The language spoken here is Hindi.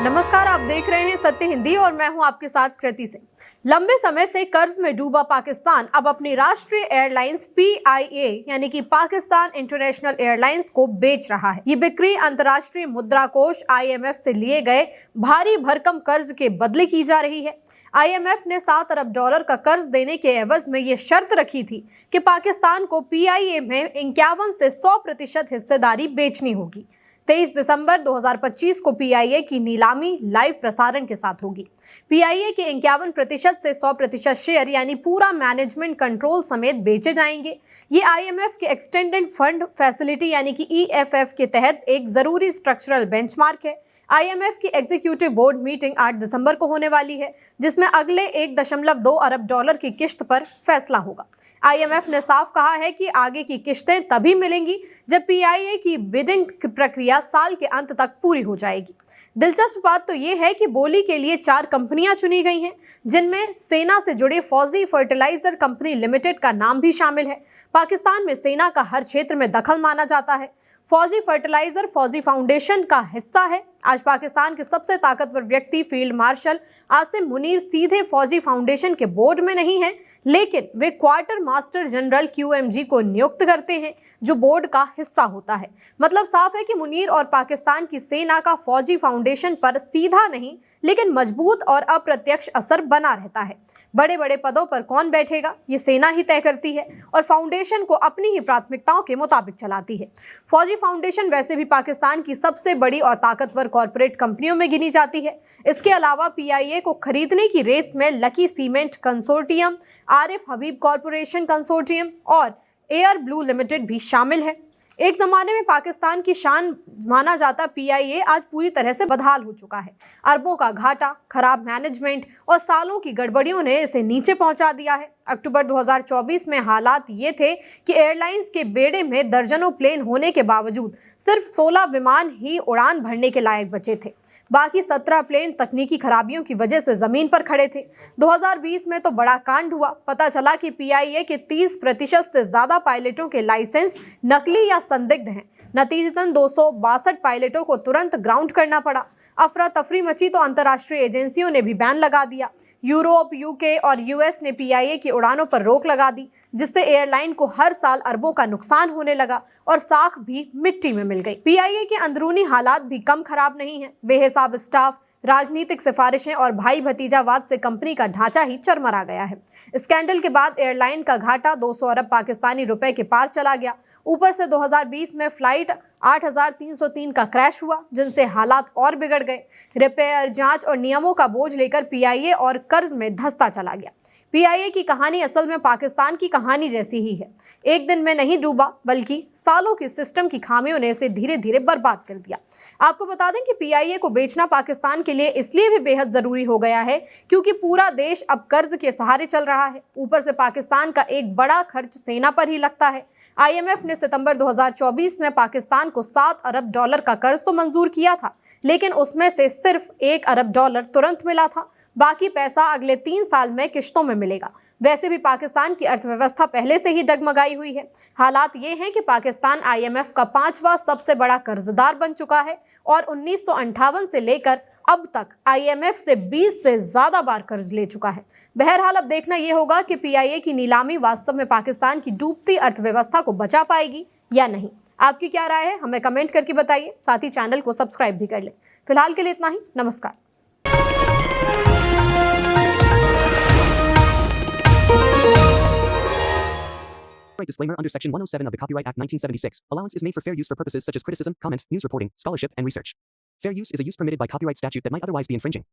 नमस्कार, आप देख रहे हैं सत्य हिंदी और मैं हूं आपके साथ कृति सिंह। लंबे समय से कर्ज में डूबा पाकिस्तान अब अपनी राष्ट्रीय एयरलाइंस PIA यानी कि पाकिस्तान इंटरनेशनल एयरलाइंस को बेच रहा है। ये बिक्री अंतर्राष्ट्रीय मुद्रा कोष IMF से लिए गए भारी भरकम कर्ज के बदले की जा रही है। IMF ने $7 अरब का कर्ज देने के एवज में ये शर्त रखी थी कि पाकिस्तान को PIA में 51 से 100% हिस्सेदारी बेचनी होगी। 23 दिसंबर 2025 को PIA की नीलामी लाइव प्रसारण के साथ होगी। PIA के 51% से 100% शेयर यानी पूरा मैनेजमेंट कंट्रोल समेत बेचे जाएंगे। ये IMF के एक्सटेंडेड फंड फैसिलिटी यानी कि EFF के तहत एक जरूरी स्ट्रक्चरल बेंचमार्क है। IMF की एग्जीक्यूटिव बोर्ड मीटिंग 8 दिसंबर को होने वाली है, जिसमें अगले $1.2 अरब की किश्त पर फैसला होगा। IMF ने साफ कहा है कि आगे की किश्तें तभी मिलेंगी जब PIA की बिडिंग प्रक्रिया साल के अंत तक पूरी हो जाएगी। दिलचस्प बात तो ये है कि बोली के लिए 4 कंपनियां चुनी गई हैं, जिनमें सेना से जुड़े फौजी फर्टिलाइजर कंपनी लिमिटेड का नाम भी शामिल है। पाकिस्तान में सेना का हर क्षेत्र में दखल माना जाता है। फौजी फर्टिलाइजर फौजी फाउंडेशन का हिस्सा है। आज पाकिस्तान के सबसे ताकतवर व्यक्ति फील्ड मार्शल आसिम मुनीर सीधे फौजी फाउंडेशन के बोर्ड में नहीं हैं, लेकिन वे क्वार्टर मास्टर जनरल QMG को नियुक्त करते हैं, जो बोर्ड का हिस्सा होता है। मतलब साफ है कि मुनीर और पाकिस्तान की सेना का फौजी फाउंडेशन पर सीधा नहीं, लेकिन मजबूत और अप्रत्यक्ष असर बना रहता है। बड़े बड़े पदों पर कौन बैठेगा, ये सेना ही तय करती है और फाउंडेशन को अपनी ही प्राथमिकताओं के मुताबिक चलाती है। फौजी फाउंडेशन वैसे भी पाकिस्तान की सबसे बड़ी और ताकतवर कॉर्पोरेट कंपनियों में गिनी जाती है। इसके अलावा PIA को खरीदने की रेस में लकी सीमेंट कंसोर्टियम, आरिफ हबीब कॉर्पोरेशन कंसोर्टियम और एयर ब्लू लिमिटेड भी शामिल है। एक जमाने में पाकिस्तान की शान माना जाता PIA आज पूरी तरह से बदहाल हो चुका है। अरबों का घाटा, खराब मैनेजमेंट और सालों की गड़बड़ियों ने इसे नीचे पहुंचा दिया है। अक्टूबर 2024 में हालात ये थे कि एयरलाइंस के बेड़े में दर्जनों प्लेन होने के बावजूद सिर्फ 16 विमान ही उड़ान भरने के लायक बचे थे। बाकी 17 प्लेन तकनीकी खराबियों की वजह से जमीन पर खड़े थे। 2020 में तो बड़ा कांड हुआ। पता चला कि PIA के 30% से ज्यादा पायलटों के लाइसेंस नकली या संदिग्ध हैं। नतीजतन 262 पायलटों को तुरंत ग्राउंड करना पड़ा। अफरा तफरी मची तो अंतर्राष्ट्रीय एजेंसियों ने भी बैन लगा दिया। यूरोप, UK और US ने PIA की उड़ानों पर रोक लगा दी, जिससे एयरलाइन को हर साल अरबों का नुकसान होने लगा और साख भी मिट्टी में मिल गई। PIA के अंदरूनी हालात भी कम खराब नहीं हैं। बेहिसाब स्टाफ, राजनीतिक सिफारिशें और भाई भतीजावाद से कंपनी का ढांचा ही चरमरा गया है। स्कैंडल के बाद एयरलाइन का घाटा 200 अरब पाकिस्तानी रुपए के पार चला गया। ऊपर से 2020 में फ्लाइट 8303 का क्रैश हुआ, जिनसे हालात और बिगड़ गए। रिपेयर, जांच और नियमों का बोझ लेकर PIA और कर्ज में धंसता चला गया। PIA की कहानी असल में पाकिस्तान की कहानी जैसी ही है। एक दिन में नहीं डूबा, बल्कि सालों की सिस्टम की खामियों ने इसे धीरे धीरे बर्बाद कर दिया। आपको बता दें कि PIA को बेचना पाकिस्तान के लिए इसलिए भी बेहद जरूरी हो गया है क्योंकि पूरा देश अब कर्ज के सहारे चल रहा है। ऊपर से पाकिस्तान का एक बड़ा खर्च सेना पर ही लगता है। IMF ने सितंबर 2024 में पाकिस्तान को $7 अरब का कर्ज तो मंजूर किया था, लेकिन उसमें से सिर्फ $1 अरब तुरंत मिला था। बाकी पैसा अगले 3 साल में किश्तों में मिलेगा। वैसे भी पाकिस्तान की अर्थव्यवस्था पहले से ही डगमगाई हुई है। हालात ये हैं कि पाकिस्तान IMF का 5वां सबसे बड़ा कर्जदार बन चुका है और 1958 से लेकर अब तक IMF से 20 से ज्यादा बार कर्ज ले चुका है। बहरहाल अब देखना यह होगा कि PIA की नीलामी वास्तव में पाकिस्तान की डूबती अर्थव्यवस्था को बचा पाएगी या नहीं। आपकी क्या राय है, हमें कमेंट करके बताइए। साथ ही चैनल को सब्सक्राइब भी कर लें। फिलहाल के लिए इतना ही। नमस्कार। Disclaimer under Section 107 of the Copyright Act 1976. Allowance is made for fair use for purposes such as criticism, comment, news reporting, scholarship, and research. Fair use is a use permitted by copyright statute that might otherwise be infringing.